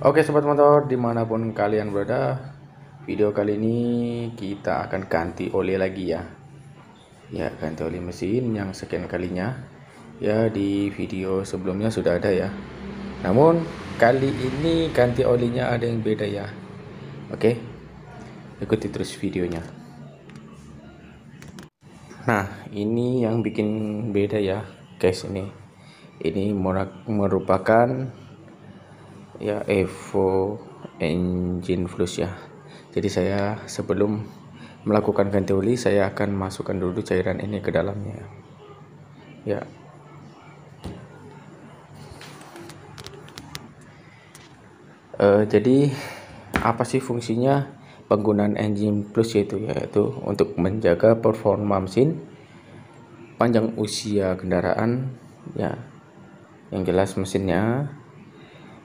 Oke sobat motor, dimanapun kalian berada, video kali ini kita akan ganti oli lagi ya. Ya, ganti oli mesin yang sekian kalinya. Ya, di video sebelumnya sudah ada ya. Namun kali ini ganti olinya ada yang beda ya. Oke, ikuti terus videonya. Nah, ini yang bikin beda ya guys. Ini merupakan ya Evo engine flush ya. Jadi saya sebelum melakukan ganti oli, saya akan masukkan dulu cairan ini ke dalamnya ya. Jadi apa sih fungsinya penggunaan engine plus, yaitu untuk menjaga performa mesin, panjang usia kendaraan ya. Yang jelas mesinnya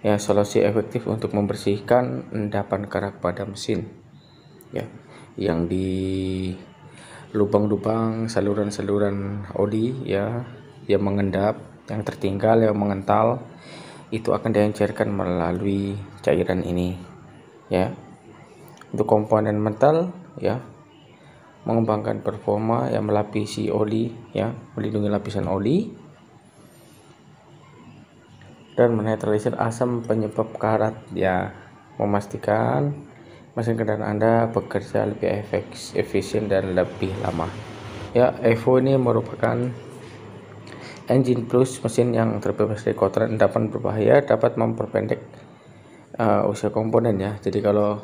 ya, solusi efektif untuk membersihkan endapan kerak pada mesin ya, yang di lubang-lubang saluran-saluran oli ya, yang mengendap, yang tertinggal, yang mengental, itu akan diencerkan melalui cairan ini ya. Untuk komponen metal ya, mengembangkan performa yang melapisi oli ya, melindungi lapisan oli dan menetralisir asam penyebab karat ya, memastikan mesin kendaraan Anda bekerja lebih efisien dan lebih lama ya. Evo ini merupakan engine plus, mesin yang terbebas dari kotoran endapan berbahaya, dapat memperpendek usia komponen ya. Jadi kalau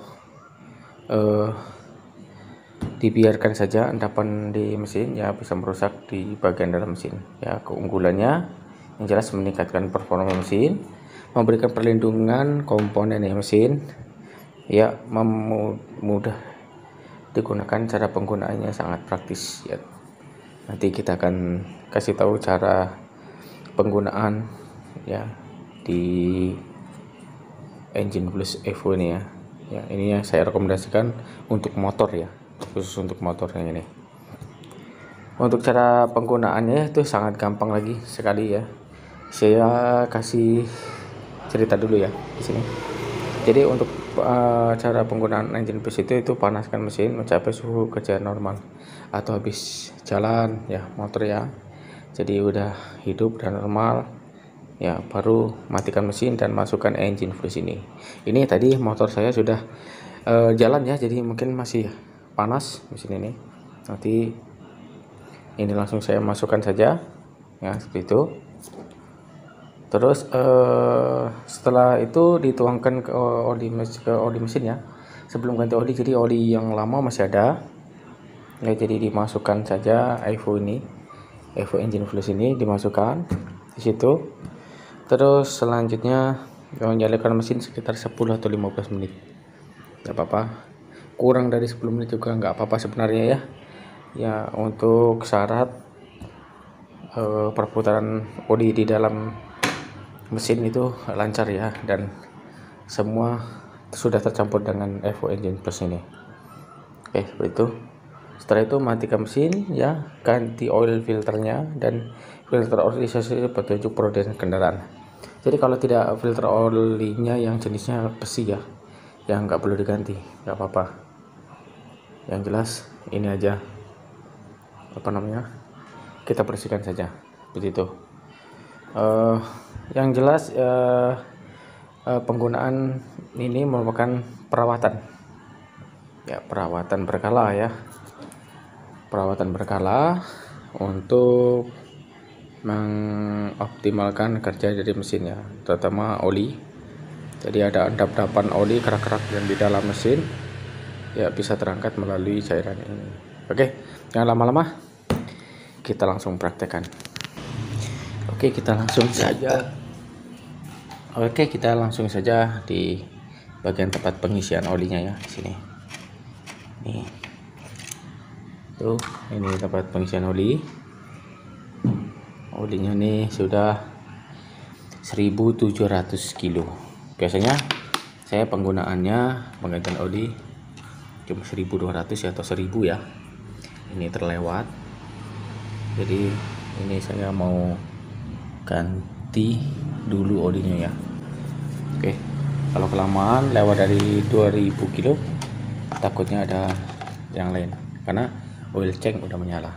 dibiarkan saja endapan di mesin ya, bisa merusak di bagian dalam mesin ya. Keunggulannya yang jelas meningkatkan performa mesin, memberikan perlindungan komponen ya mesin ya, mudah digunakan, cara penggunaannya sangat praktis ya. Nanti kita akan kasih tahu cara penggunaan ya di engine plus Evo ini ya. Ya, ini yang saya rekomendasikan untuk motor ya, khusus untuk motor yang ini. Untuk cara penggunaannya itu sangat gampang lagi sekali ya. Saya kasih cerita dulu ya di sini. Jadi untuk cara penggunaan engine plus itu panaskan mesin mencapai suhu kerja normal atau habis jalan ya motor ya. Jadi udah hidup dan normal ya, baru matikan mesin dan masukkan engine flush ini. Ini tadi motor saya sudah jalan ya, jadi mungkin masih panas mesin ini. Nanti ini langsung saya masukkan saja ya, seperti itu. Terus setelah itu dituangkan ke oli mesin ya, sebelum ganti oli. Jadi oli yang lama masih ada ya, jadi dimasukkan saja Evo engine flush ini dimasukkan di situ. Terus selanjutnya menyalakan mesin sekitar 10 atau 15 menit. Gak apa-apa, kurang dari 10 menit juga nggak apa-apa sebenarnya ya. Ya, untuk syarat perputaran oli di dalam mesin itu lancar ya, dan semua sudah tercampur dengan Evo engine plus ini. Oke, seperti itu. Setelah itu matikan mesin ya, ganti oil filternya, dan filter oli petunjuk produsen kendaraan. Jadi kalau tidak filter olinya yang jenisnya besi ya, yang nggak perlu diganti, nggak apa-apa. Yang jelas ini aja kita bersihkan saja begitu. Yang jelas penggunaan ini merupakan perawatan berkala ya, perawatan berkala untuk mengoptimalkan kerja dari mesin ya, terutama oli. Jadi ada endap-endapan oli, kerak-kerak yang di dalam mesin ya, bisa terangkat melalui cairan ini. Oke, jangan lama-lama, kita langsung praktekkan. Oke, kita langsung saja di bagian tempat pengisian olinya ya, di sini. Nih. Tuh, ini tempat pengisian oli. Olinya nih sudah 1700 kilo. Biasanya saya penggunaannya penggantian oli cuma 1200 ya, atau 1000 ya. Ini terlewat. Jadi ini saya mau ganti dulu olinya ya. Oke. Kalau kelamaan lewat dari 2000 kilo takutnya ada yang lain, karena oil tank udah menyala.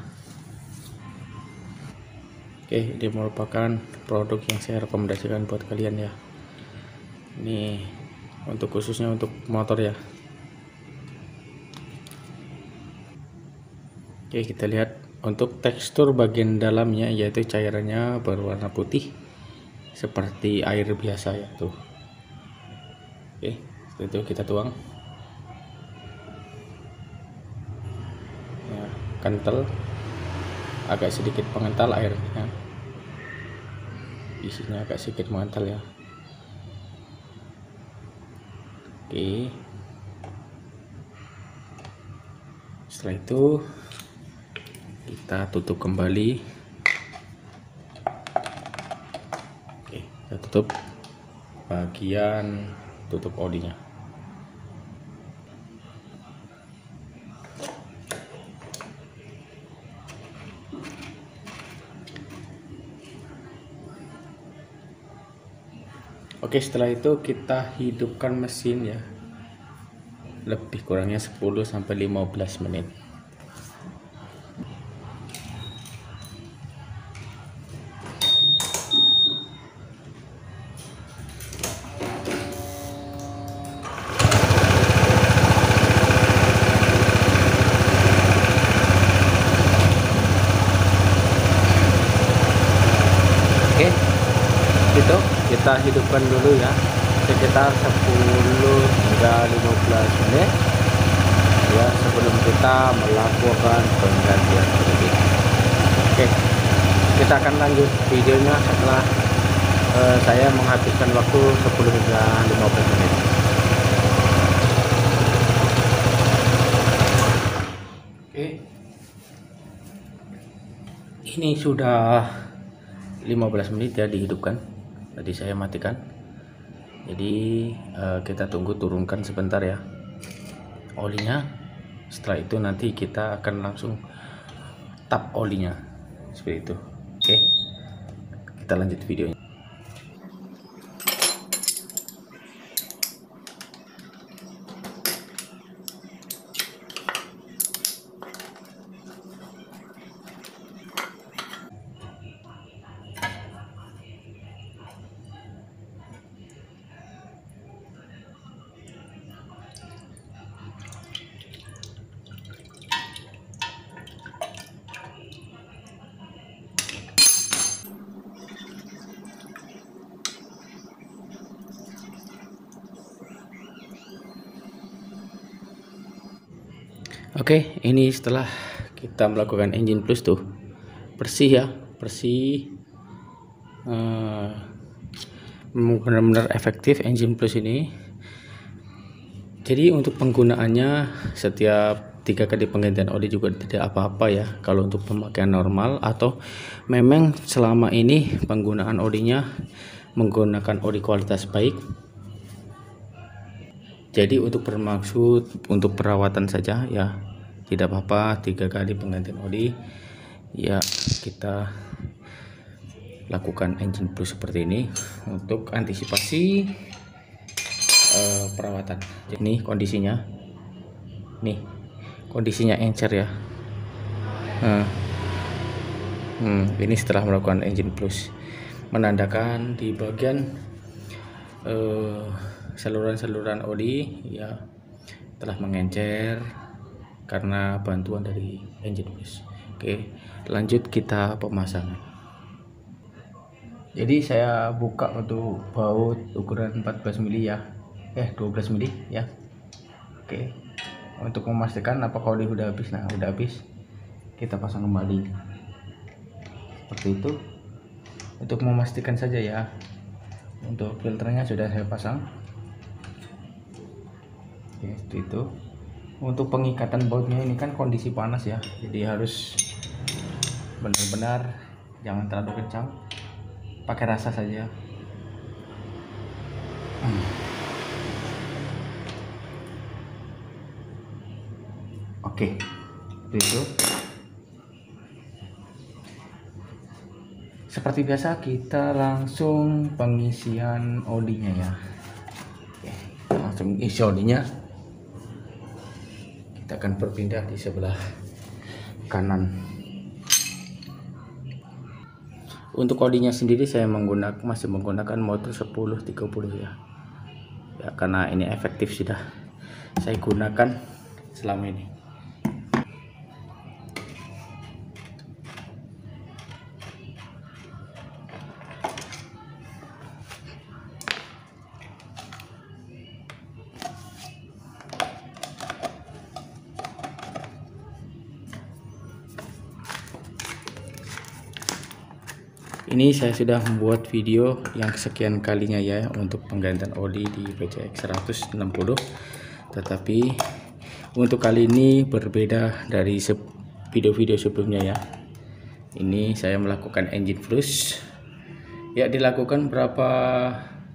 Oke, ini merupakan produk yang saya rekomendasikan buat kalian ya. Ini untuk khususnya untuk motor ya. Oke, kita lihat untuk tekstur bagian dalamnya, yaitu cairannya berwarna putih seperti air biasa ya tuh. Oke, itu kita tuang. Ya, kental, agak sedikit mengental airnya, isinya agak sedikit mengental ya. Oke, setelah itu kita tutup kembali. Oke, kita tutup bagian tutup olinya. Oke, setelah itu kita hidupkan mesin ya, lebih kurangnya 10-15 menit. Oke, itu kita hidupkan dulu ya, sekitar 10 hingga 15 menit ya, sebelum kita melakukan penggantian oli. Oke, kita akan lanjut videonya setelah saya menghabiskan waktu 10 hingga 15 menit. Oke, ini sudah 15 menit ya dihidupkan. Tadi saya matikan, jadi kita tunggu turunkan sebentar ya olinya. Setelah itu nanti kita akan langsung tap olinya seperti itu. Oke, kita lanjut videonya. Oke, ini setelah kita melakukan engine plus tuh, bersih ya, bersih, benar-benar efektif engine plus ini. Jadi untuk penggunaannya setiap 3 kali penggantian oli juga tidak apa-apa ya, kalau untuk pemakaian normal, atau memang selama ini penggunaan olinya menggunakan oli kualitas baik. Jadi untuk bermaksud untuk perawatan saja ya, tidak apa-apa 3 kali penggantian oli ya. Kita lakukan engine plus seperti ini untuk antisipasi perawatan. Ini kondisinya, nih kondisinya encer ya. Ini setelah melakukan engine plus, menandakan di bagian saluran-saluran oli ya telah mengencer karena bantuan dari engine plus. Oke, lanjut kita pemasangan. Jadi saya buka untuk baut ukuran 14 mili ya, 12 mili ya. Oke, untuk memastikan apakah oli udah habis. Nah, udah habis, kita pasang kembali seperti itu, untuk memastikan saja ya. Untuk filternya sudah saya pasang. Oke, seperti itu. Untuk pengikatan bautnya ini kan kondisi panas ya, jadi harus benar-benar jangan terlalu kencang, pakai rasa saja. Oke, seperti itu. Seperti biasa kita langsung pengisian olinya ya. Oke. langsung isi olinya. Kita akan berpindah di sebelah kanan. Untuk olinya sendiri saya masih menggunakan motor 1030 ya. Ya, karena ini efektif sudah saya gunakan selama ini. Ini saya sudah membuat video yang kesekian kalinya ya untuk penggantian oli di PCX 160, tetapi untuk kali ini berbeda dari video-video sebelumnya ya. Ini saya melakukan engine flush ya. Dilakukan berapa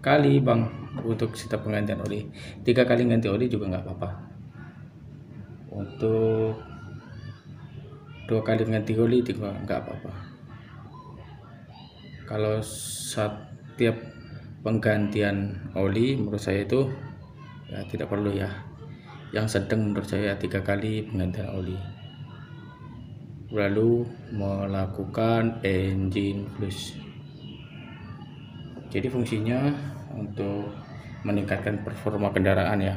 kali bang untuk setiap penggantian oli? 3 kali ganti oli juga nggak apa-apa. Untuk 2 kali ganti oli juga nggak apa-apa. Kalau setiap penggantian oli menurut saya itu ya tidak perlu ya. Yang sedang menurut saya 3 kali penggantian oli. Lalu melakukan engine flush. Jadi fungsinya untuk meningkatkan performa kendaraan ya.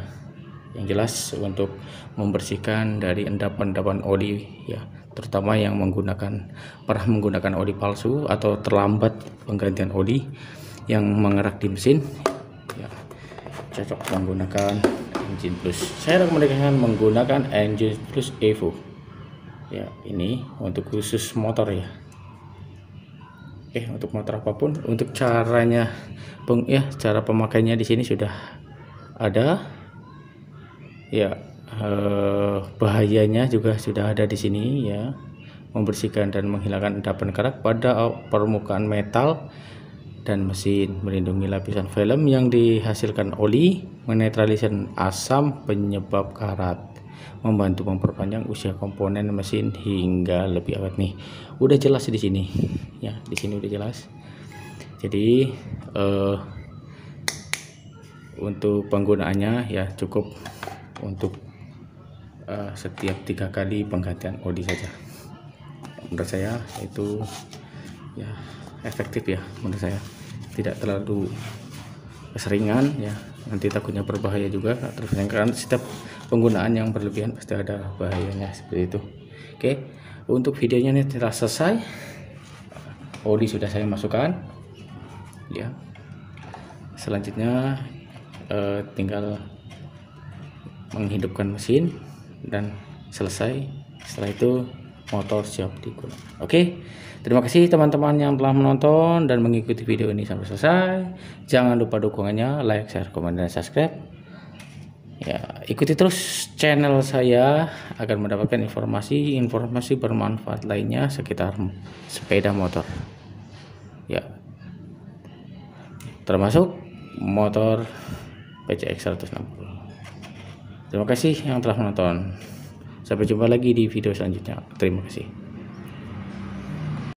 Yang jelas untuk membersihkan dari endapan-endapan oli ya, terutama yang pernah menggunakan oli palsu atau terlambat penggantian oli yang mengerak di mesin ya, cocok menggunakan engine flush. Saya rekomendasikan menggunakan engine flush Evo ya. Ini untuk khusus motor ya. Oke, untuk motor apapun. Untuk caranya cara pemakainya di sini sudah ada ya. Bahayanya juga sudah ada di sini ya. Membersihkan dan menghilangkan endapan kerak pada permukaan metal dan mesin, melindungi lapisan film yang dihasilkan oli, menetralisir asam penyebab karat, membantu memperpanjang usia komponen mesin hingga lebih awet. Nih udah jelas di sini ya, di sini udah jelas. Jadi untuk penggunaannya ya cukup untuk setiap 3 kali penggantian oli saja. Menurut saya itu ya efektif ya, menurut saya tidak terlalu keseringan ya, nanti takutnya berbahaya juga. Terus kan setiap penggunaan yang berlebihan pasti ada bahayanya seperti itu. Oke, untuk videonya ini telah selesai. Oli sudah saya masukkan ya. Selanjutnya tinggal menghidupkan mesin dan selesai. Setelah itu motor siap digunakan. Oke, terima kasih teman-teman yang telah menonton dan mengikuti video ini sampai selesai. Jangan lupa dukungannya, like, share, komen, dan subscribe ya. Ikuti terus channel saya agar mendapatkan informasi bermanfaat lainnya sekitar sepeda motor ya, termasuk motor PCX 160. Terima kasih yang telah menonton. Sampai jumpa lagi di video selanjutnya. Terima kasih.